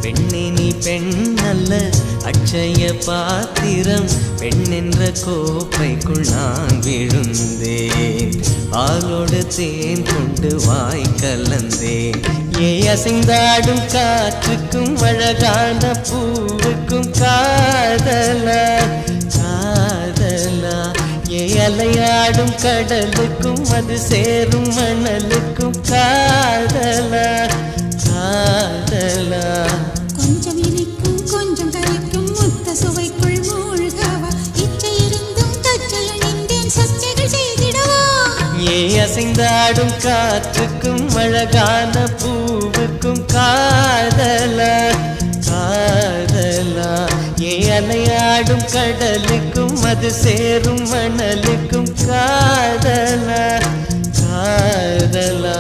பெண்ணே நீ பெண்ணல்ல அட்சய பாத்திரம், பெண்ணென்ற கோப்பைக்குள் நான் விழுந்தேன், பாலோடு தேன் கொண்டு வாய் கலந்தேன். ஏ அசைந்தாடும் காற்றுக்கும் அழகான பூவுக்கும் காதலா காதலா, ஏ அலையாடும் கடலுக்கும் அது சேரும் மணலுக்கும் காதலா காதலா. கொஞ்சம் இனிக்கும் கொஞ்சம் கரைக்கும் முத்த சுவைக்குள் மூழ்கவா, இச்சை இருந்தும் தச்சையில் நின்றேன் சச்சைகள் செய்திடவா. ஏ அசைந்தாடும் காற்றுக்கும் அழகான பூவுக்கும் காதலா காதலா, ஏ அலையாடும் கடலுக்கும் அது சேரும் மணலுக்கும் காதலா காதலா.